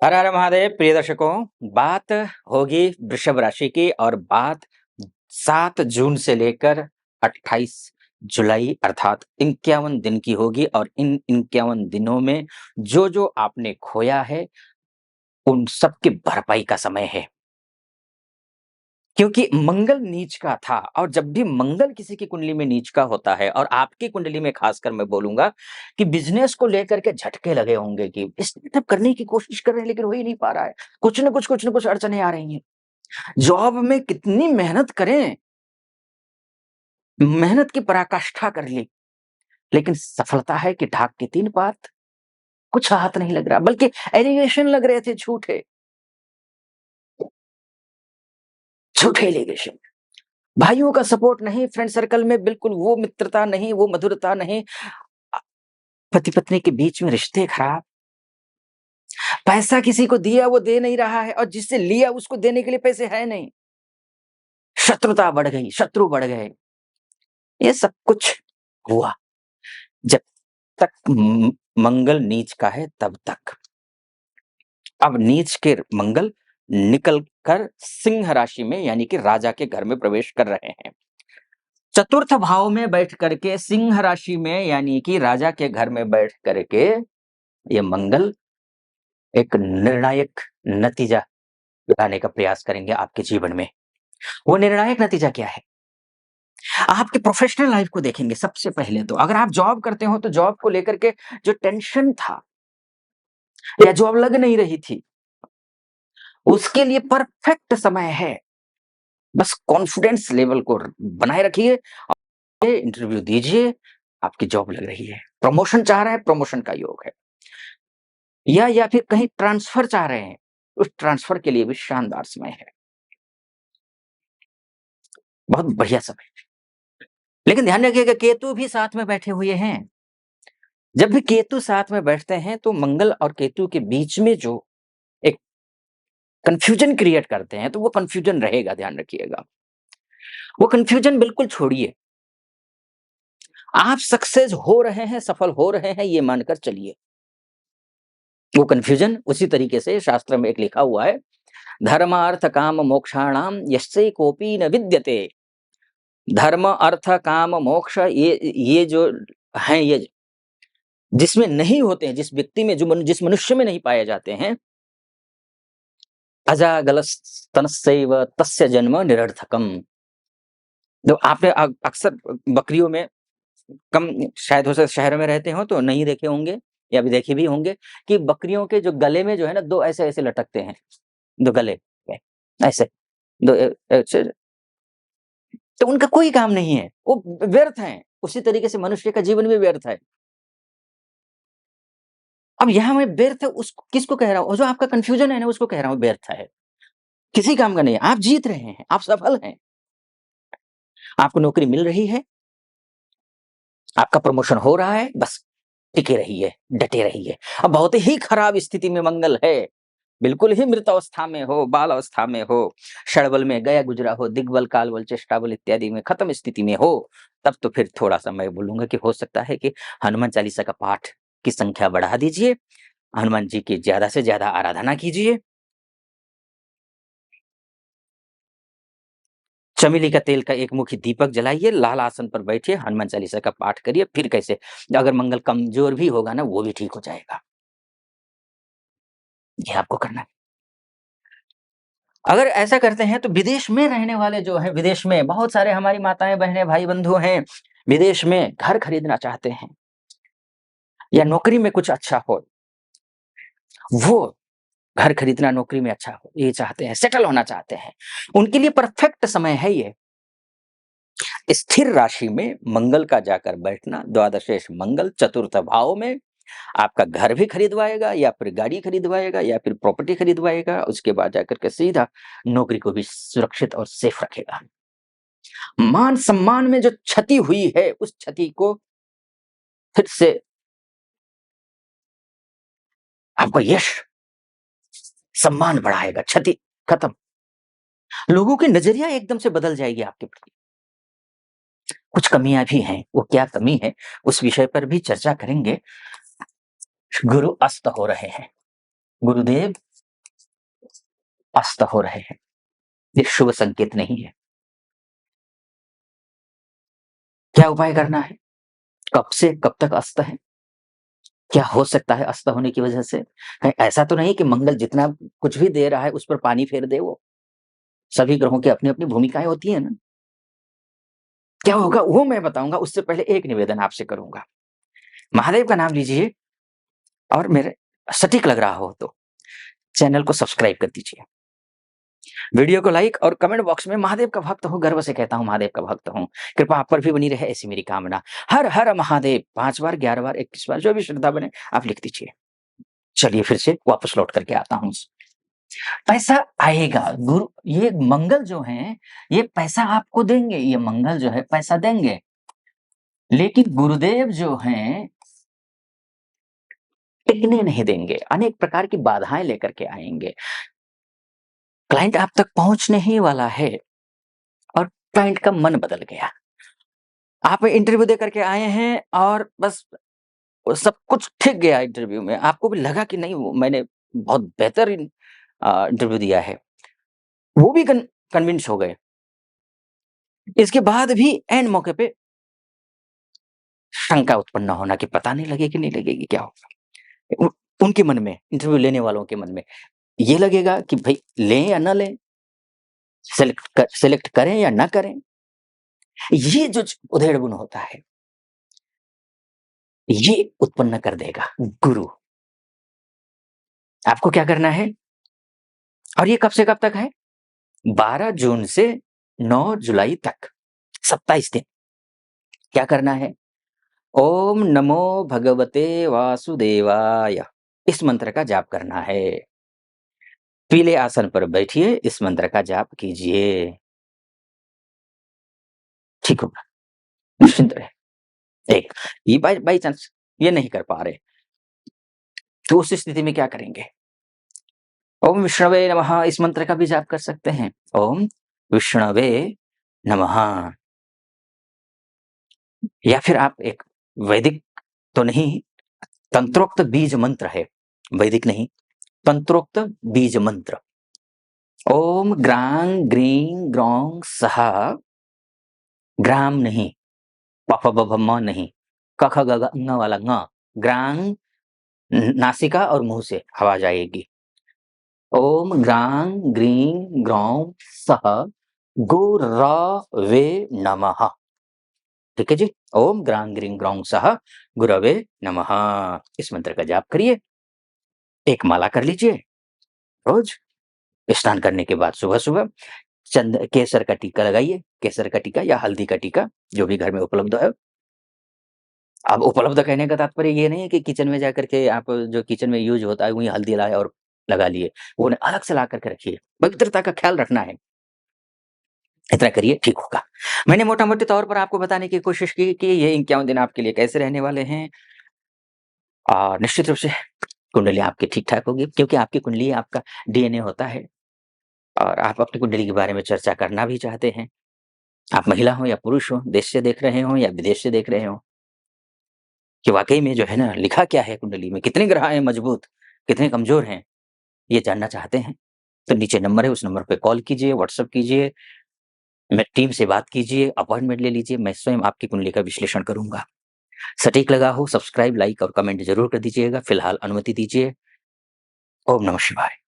हर हर महादेव प्रिय दर्शकों, बात होगी वृषभ राशि की और बात 7 जून से लेकर 28 जुलाई अर्थात 51 दिन की होगी और इन 51 दिनों में जो आपने खोया है उन सब की भरपाई का समय है। क्योंकि मंगल नीच का था और जब भी मंगल किसी की कुंडली में नीच का होता है और आपकी कुंडली में खासकर मैं बोलूंगा कि बिजनेस को लेकर के झटके लगे होंगे कि स्टार्टअप करने की कोशिश कर रहे हैं लेकिन हो ही नहीं पा रहा है। कुछ न कुछ अड़चने आ रही हैं। जॉब में कितनी मेहनत करें, मेहनत की पराकाष्ठा कर ली, लेकिन सफलता है कि ढाक के 3 पात, कुछ हाथ नहीं लग रहा बल्कि एलिगेशन लग रहे थे झूठे, झूठे एलिगेशन। भाइयों का सपोर्ट नहीं, फ्रेंड सर्कल में बिल्कुल वो मित्रता नहीं, वो मधुरता नहीं। पति पत्नी के बीच में रिश्ते खराब, पैसा किसी को दिया वो दे नहीं रहा है और जिससे लिया उसको देने के लिए पैसे है नहीं, शत्रुता बढ़ गई, शत्रु बढ़ गए। ये सब कुछ हुआ जब तक मंगल नीच का है तब तक। अब नीच के मंगल निकल कर सिंह राशि में यानी कि राजा के घर में प्रवेश कर रहे हैं। चतुर्थ भाव में बैठ करके सिंह राशि में यानी कि राजा के घर में बैठ करके ये मंगल एक निर्णायक नतीजा लाने का प्रयास करेंगे आपके जीवन में। वो निर्णायक नतीजा क्या है? आपके प्रोफेशनल लाइफ को देखेंगे सबसे पहले तो। अगर आप जॉब करते हो तो जॉब को लेकर के जो टेंशन था या जॉब लग नहीं रही थी, उसके लिए परफेक्ट समय है। बस कॉन्फिडेंस लेवल को बनाए रखिए, इंटरव्यू दीजिए, आपकी जॉब लग रही है। प्रमोशन चाह रहे हैं, प्रमोशन का योग है। या फिर कहीं ट्रांसफर चाह रहे हैं, उस ट्रांसफर के लिए भी शानदार समय है। बहुत बढ़िया समय है। लेकिन ध्यान रखिएगा केतु भी साथ में बैठे हुए हैं। जब भी केतु साथ में बैठते हैं तो मंगल और केतु के बीच में जो एक कंफ्यूजन क्रिएट करते हैं तो वो कंफ्यूजन रहेगा, ध्यान रखिएगा। वो कंफ्यूजन बिल्कुल छोड़िए। आप सक्सेस हो रहे हैं, सफल हो रहे हैं, ये मानकर चलिए। वो कंफ्यूजन उसी तरीके से शास्त्र में एक लिखा हुआ है, धर्म अर्थ काम मोक्षाणाम यस्य कोपी न विद्यते। धर्म अर्थ काम मोक्ष ये जो हैं, ये जिसमें नहीं होते हैं, जिस व्यक्ति में जिस मनुष्य में नहीं पाए जाते हैं, अजागलस्तनस्यैव तस्य जन्म निरर्थकम। तो आपने अक्सर बकरियों में कम, शायद हो सकता शहर में रहते हो तो नहीं देखे होंगे या भी देखे भी होंगे कि बकरियों के जो गले में जो है ना 2 ऐसे-ऐसे लटकते हैं, 2 गले पे ऐसे 2 ऐसे, तो उनका कोई काम नहीं है, वो व्यर्थ हैं। उसी तरीके से मनुष्य का जीवन भी व्यर्थ है। अब यहाँ मैं व्यर्थ उस किसको कह रहा हूँ? जो आपका कन्फ्यूजन है ना उसको कह रहा हूँ व्यर्थ है। किसी काम का नहीं है, आप जीत रहे हैं, आप सफल हैं, आपको नौकरी मिल रही है, आपका प्रमोशन हो रहा है, बस टिके रहिए, डटे रहिए। अब बहुत ही खराब स्थिति में मंगल है, बिल्कुल ही मृत अवस्था में हो, बाल अवस्था में हो, षडबल में गया गुजरा हो, दिग्बल, कालबल, चेष्टाबल इत्यादि में खत्म स्थिति में हो, तब तो फिर थोड़ा-सा मैं बोलूँगा कि हो सकता है कि हनुमान चालीसा का पाठ की संख्या बढ़ा दीजिए, हनुमान जी की ज़्यादा से ज़्यादा आराधना कीजिए। चमेली का तेल का एक मुखी दीपक जलाइए, लाल आसन पर बैठिए, हनुमान चालीसा का पाठ करिए, फिर कैसे अगर मंगल कमज़ोर भी होगा ना, वो भी ठीक हो जाएगा। ये आपको करना है। अगर ऐसा करते हैं तो विदेश में रहने वाले जो हैं, विदेश में बहुत सारे हमारी माताएँ, बहनें, भाई-बंधु हैं, विदेश में घर खरीदना चाहते हैं या नौकरी में कुछ अच्छा हो, वो घर खरीदना, नौकरी में अच्छा हो, ये चाहते हैं, सेटल होना चाहते हैं। उनके लिए परफेक्ट समय है ये। स्थिर राशि में मंगल का जाकर बैठना, द्वादशेष मंगल चतुर्थ भाव में आपका घर भी खरीदवाएगा या फिर गाड़ी खरीदवाएगा या फिर प्रॉपर्टी खरीदवाएगा, उसके बाद जाकर के सीधा नौकरी को भी सुरक्षित और सेफ रखेगा। मान-सम्मान में जो क्षति हुई है, उस क्षति को फिर से आपका यश, सम्मान बढ़ाएगा, क्षति खत्म। लोगों की नज़रिया एकदम से बदल जाएगी आपके प्रति। कुछ कमियाँ भी हैं, वो क्या कमी है, उस विषय पर भी चर्चा करेंगे। गुरु अस्त हो रहे हैं। गुरुदेव अस्त हो रहे हैं, ये शुभ संकेत नहीं है। क्या उपाय करना है? कब से कब तक अस्त है? क्या हो सकता है अस्त होने की वजह से? कहीं ऐसा तो नहीं कि मंगल जितना कुछ भी दे रहा है उस पर पानी फेर दे वो? सभी ग्रहों की अपनी-अपनी भूमिकाएँ होती हैं ना। क्या होगा वो मैं बताऊँगा, उससे पहले एक निवेदन आपसे करूँगा। महादेव का नाम लीजिए और मेरे सटीक लग रहा हो तो चैनल को सब्सक्राइब कर दीजिए। वीडियो को लाइक और कमेंट बॉक्स में महादेव का भक्त हूँ, गर्व से कहता हूँ महादेव का भक्त हूँ। कृपा आप पर भी बनी रहे ऐसी मेरी कामना। हर हर महादेव 5 बार, 11 बार, 21 बार जो भी श्रद्धा बने आप लिख दीजिए। चलिए फिर से वापस लौट करके आता हूँ। पैसा आएगा, गुरु ये मंगल जो हैं, ये पैसा आपको देंगे, ये मंगल जो है पैसा देंगे। लेकिन गुरुदेव जो हैं, टिकने नहीं देंगे, अनेक प्रकार की बाधाएँ लेकर के आएँगे। क्लाइंट आप तक पहुँचने ही वाला है और क्लाइंट का मन बदल गया। आप इंटरव्यू दे करके आए हैं और बस सब कुछ ठीक गया इंटरव्यू में, आपको भी लगा कि नहीं वो मैंने बहुत बेहतरीन इंटरव्यू दिया है। वो भी कन्विंस हो गए। इसके बाद भी ऐन मौके पे शंका उत्पन्न होना कि पता नहीं लगेगी, नहीं लगेगी, क्या होगा? उनके मन में, इंटरव्यू लेने वालों के मन में ये लगेगा कि भई लें या ना लें, सेलेक्ट करें या ना करें। ये जो उधेड़-बुन होता है, ये उत्पन्न कर देगा गुरु। आपको क्या करना है और ये कब से कब तक है? 12 जून से 9 जुलाई तक, 27 दिन। क्या करना है? ओम नमो भगवते वासुदेवाय, इस मंत्र का जाप करना है। पीले आसन पर बैठिए, इस मंत्र का जाप कीजिए। ठीक होगा, निश्चिंत रहें। एक, ये बाय बाय चांस ये नहीं कर पा रहे, तो उस स्थिति में क्या करेंगे? ओम विष्णवे नमः, इस मंत्र का भी जाप कर सकते हैं। ओम विष्णवे नमः। या फिर आप एक वैदिक तो नहीं, तंत्रोक्त बीज मंत्र है, वैदिक नहीं, तंत्रोक्त बीज मंत्र। ओम ग्रां ग्रीं ग्रौं सः, ग्राम नहीं, प फ ब भ म नहीं, क ख ग घ ङ वाला ङ, ग्रां नासिका और मुँह से हवा जाएगी। ओम ग्रां ग्रीं ग्रौं सः गुरवे नमः। ठीक है जी? ओम ग्रां ग्रीं ग्रौं सः गुरवे नमः। इस मंत्र का जाप करिए, एक माला कर लीजिए रोज। स्नान करने के बाद सुबह-सुबह केसर का टीका लगाइए, केसर का टीका या हल्दी का टीका, जो भी घर में उपलब्ध है। अब उपलब्ध कहने का तात्पर्य ये नहीं है कि किचन में जाकर के आप जो किचन में यूज़ होता है वही हल्दी लाए और लगा लिए। वो उन्हें अलग से ला कर के रखिए, पवित्रता का ख्याल रखना है। इतना करिए, ठीक होगा। मैंने मोटा-मोटे तौर पर आपको बताने की कोशिश की कि ये 51 दिन आपके लिए कैसे रहने वाले हैं। निश्चित रूप से कुंडली आपकी ठीक-ठाक होगी, क्योंकि आपकी कुंडली आपका डीएनए होता है और आप अपनी कुंडली के बारे में चर्चा करना भी चाहते हैं। आप महिला हो या पुरुष हो, देश से देख रहे हों या विदेश से देख रहे हों, कि वाक़ई में जो है ना लिखा क्या है कुंडली में, कितने ग्रह हैं मजबूत, कितने कमज़ोर हैं, ये जानना चाहते हैं, तो नीचे नंबर है, उस नंबर पे कॉल कीजिए, व्हाट्सएप कीजिए, मैं टीम से बात कीजिए, अपॉइंटमेंट ले लीजिए, मैं स्वयं आपकी कुंडली का विश्लेषण करूँगा। सटीक लगा हो, सब्सक्राइब, लाइक और कमेंट ज़रूर कर दीजिएगा। फिलहाल अनुमति दीजिए। ओम नमः शिवाय।